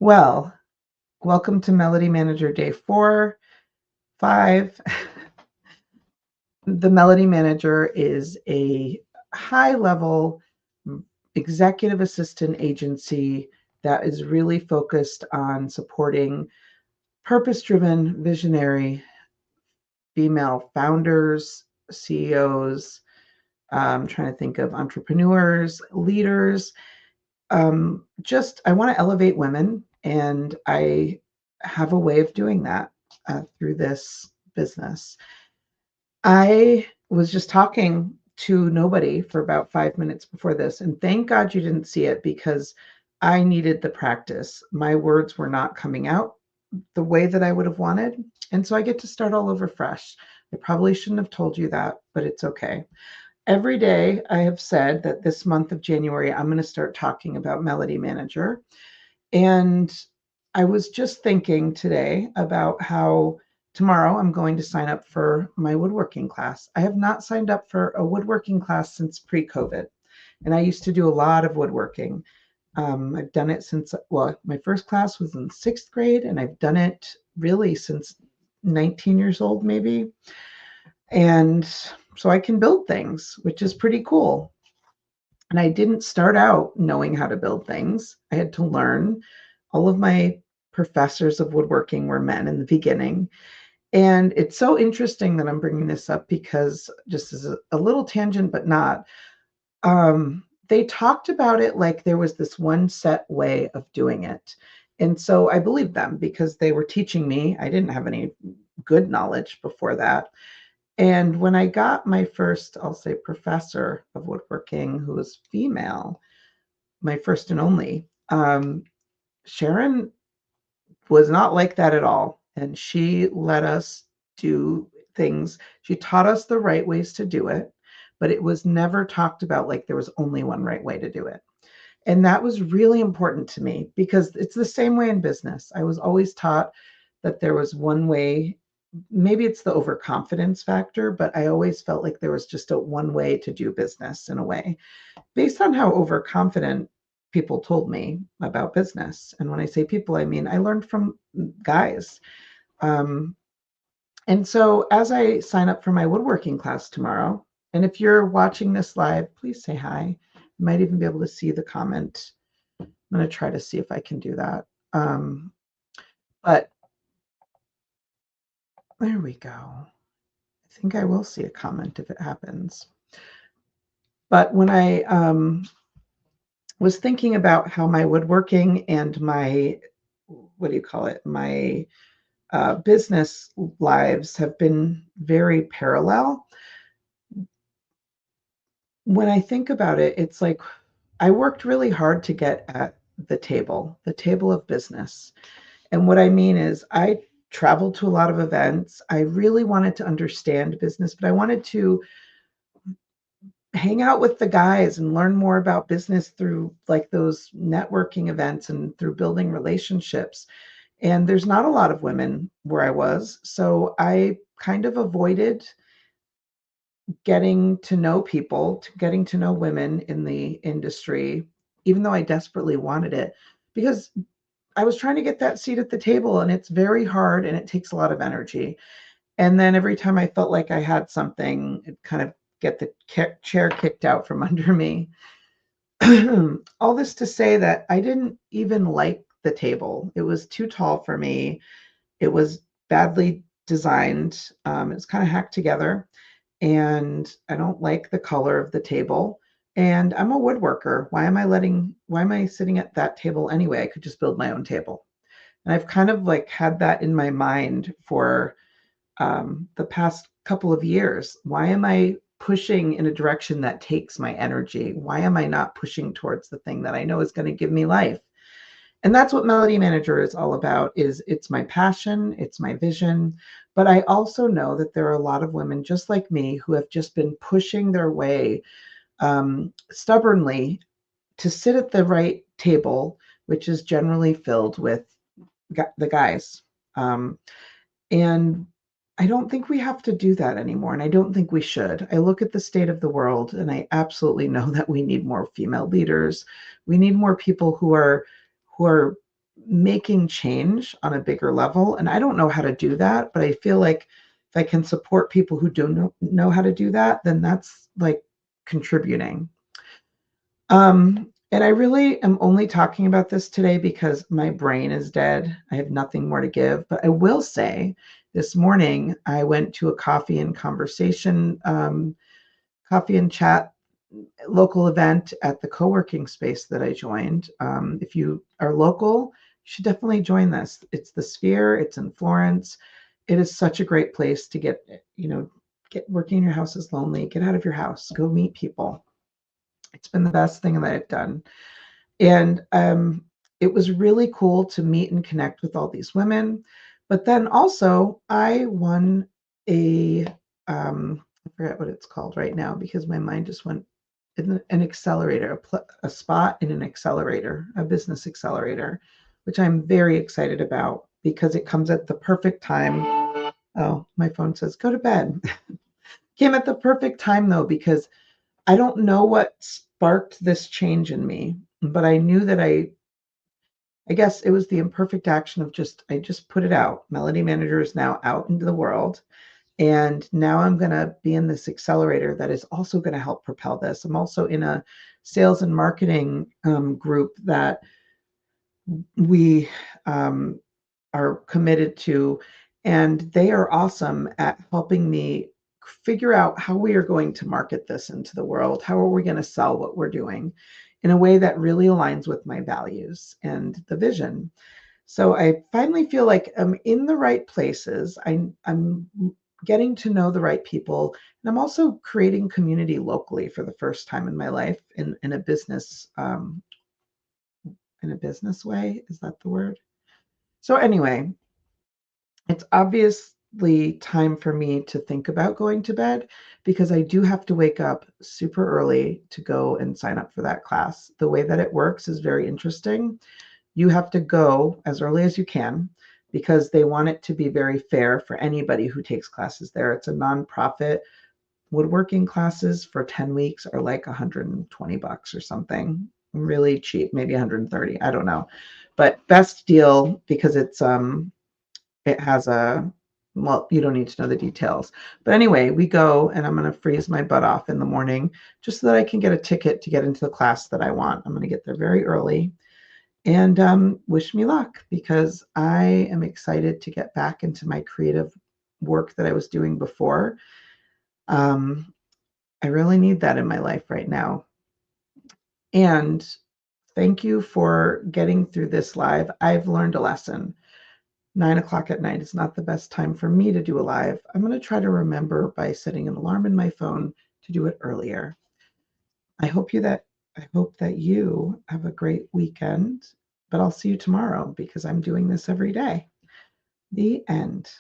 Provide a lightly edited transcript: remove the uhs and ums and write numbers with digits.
Well, welcome to Melody Manager Day 4, 5. The Melody Manager is a high-level executive assistant agency that is really focused on supporting purpose-driven, visionary female founders, CEOs, trying to think of entrepreneurs, leaders. I want to elevate women, and I have a way of doing that through this business. I was just talking to nobody for about 5 minutes before this, and thank God you didn't see it because I needed the practice. My words were not coming out the way that I would have wanted. And so I get to start all over fresh. I probably shouldn't have told you that, but it's okay. Every day I have said that this month of January, I'm going to start talking about Melody Manager. And I was just thinking today about how tomorrow I'm going to sign up for my woodworking class. I have not signed up for a woodworking class since pre-COVID. And I used to do a lot of woodworking. I've done it since, well, my first class was in 6th grade, and I've done it really since 19 years old, maybe. And so I can build things, which is pretty cool. And I didn't start out knowing how to build things. I had to learn. All of my professors of woodworking were men in the beginning. And it's so interesting that I'm bringing this up because, just as a little tangent, but not, they talked about it like there was this one set way of doing it. And so I believed them because they were teaching me. I didn't have any good knowledge before that. And when I got my first, I'll say, professor of woodworking who was female, my first and only, Sharon was not like that at all. And she let us do things. She taught us the right ways to do it, but it was never talked about like there was only one right way to do it. And that was really important to me because it's the same way in business. I was always taught that there was one way. Maybe it's the overconfidence factor, but I always felt like there was just a one way to do business in a way, based on how overconfident people told me about business. And when I say people, I mean I learned from guys. Um, and so as I sign up for my woodworking class tomorrow, and if you're watching this live, please say hi. You might even be able to see the comment. I'm going to try to see if I can do that. But there we go. I think I will see a comment if it happens. But when I was thinking about how my woodworking and my, what do you call it, my business lives have been very parallel. When I think about it, it's like I worked really hard to get at the table of business. And what I mean is I traveled to a lot of events. I really wanted to understand business, but I wanted to hang out with the guys and learn more about business through like those networking events and through building relationships. And there's not a lot of women where I was. So I kind of avoided getting to know people, getting to know women in the industry, even though I desperately wanted it, because I was trying to get that seat at the table, and it's very hard and it takes a lot of energy. And then every time I felt like I had something, it kind of get the chair kicked out from under me. All this to say that I didn't even like the table. It was too tall for me. It was badly designed. It's kind of hacked together, and I don't like the color of the table. And I'm a woodworker. Why am I sitting at that table anyway? I could just build my own table. And I've kind of like had that in my mind for the past couple of years. Why am I pushing in a direction that takes my energy? Why am I not pushing towards the thing that I know is going to give me life? And that's what Melody Manager is all about. Is it's my passion, it's my vision, but I also know that there are a lot of women just like me who have just been pushing their way stubbornly to sit at the right table, which is generally filled with the guys. And I don't think we have to do that anymore. And I don't think we should. I look at the state of the world and I absolutely know that we need more female leaders. We need more people who are making change on a bigger level. And I don't know how to do that, but I feel like if I can support people who don't know how to do that, then that's like contributing. And I really am only talking about this today because my brain is dead. I have nothing more to give. But I will say this morning, I went to a coffee and conversation, coffee and chat local event at the co-working space that I joined. If you are local, you should definitely join this. It's the Sphere. It's in Florence. It is such a great place to get, get working in your house is lonely. Get out of your house. Go meet people. It's been the best thing that I've done. And it was really cool to meet and connect with all these women. But then also, I won I forget what it's called right now because my mind just went in an accelerator, a spot in an accelerator, a business accelerator, which I'm very excited about because it comes at the perfect time. Oh, my phone says go to bed. Came at the perfect time though, because I don't know what sparked this change in me, but I knew that I guess it was the imperfect action of I just put it out. Melody Manager is now out into the world. And now I'm going to be in this accelerator that is also going to help propel this. I'm also in a sales and marketing group that we are committed to, and they are awesome at helping me figure out how we are going to market this into the world. How are we going to sell what we're doing in a way that really aligns with my values and the vision? So I finally feel like I'm in the right places. I'm getting to know the right people, and I'm also creating community locally for the first time in my life in a business way. Is that the word? So anyway, it's obviously time for me to think about going to bed because I do have to wake up super early to go and sign up for that class. The way that it works is very interesting. You have to go as early as you can because they want it to be very fair for anybody who takes classes there. It's a nonprofit. Woodworking classes for 10 weeks are like $120 or something. Really cheap, maybe 130. I don't know. But best deal because it has well, you don't need to know the details. But anyway, we go and I'm going to freeze my butt off in the morning just so that I can get a ticket to get into the class that I want. I'm going to get there very early. And wish me luck because I am excited to get back into my creative work that I was doing before. I really need that in my life right now. And thank you for getting through this live. I've learned a lesson. 9 o'clock at night is not the best time for me to do a live. I'm going to try to remember by setting an alarm in my phone to do it earlier. I hope that you have a great weekend, but I'll see you tomorrow because I'm doing this every day. The end.